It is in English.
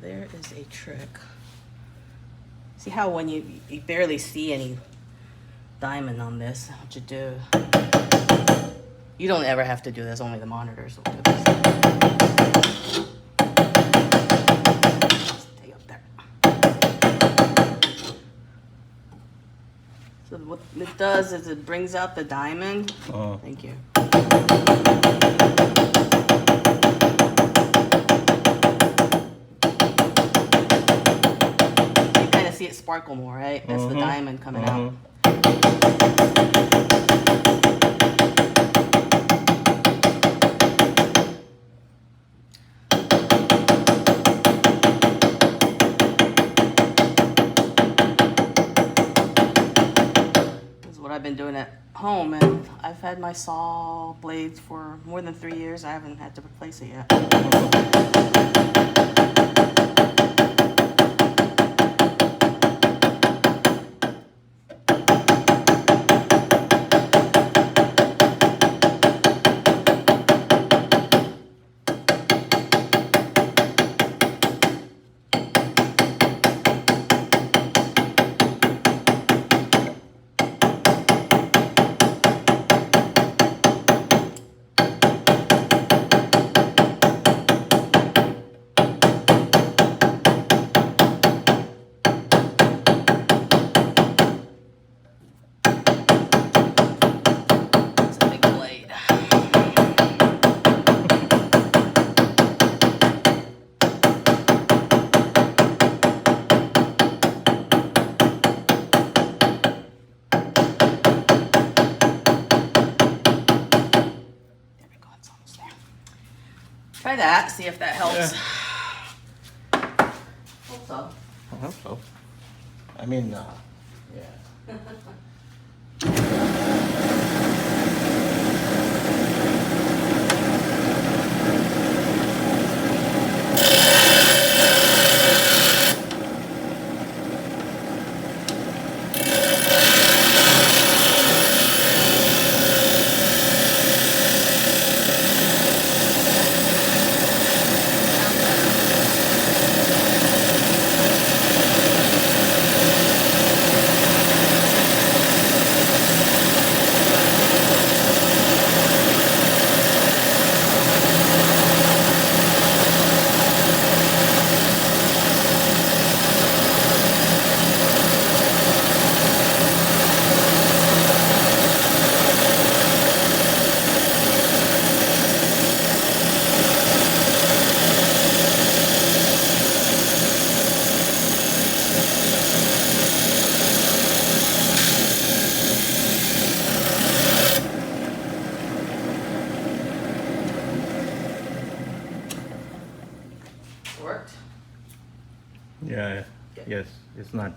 there is a trick. See how when you barely see any diamond on this, what you do, you don't ever have to do this, only the monitors will do this. Stay up there. So what it does is it brings out the diamond. Thank you. See it sparkle more, right? That's the diamond coming out. This is what I've been doing at home, and I've had my saw blades for more than 3 years. I haven't had to replace it yet. Try that, see if that helps. Yeah. Hope so. I hope so. I mean, yeah. Worked? Yeah. Yes. It's not.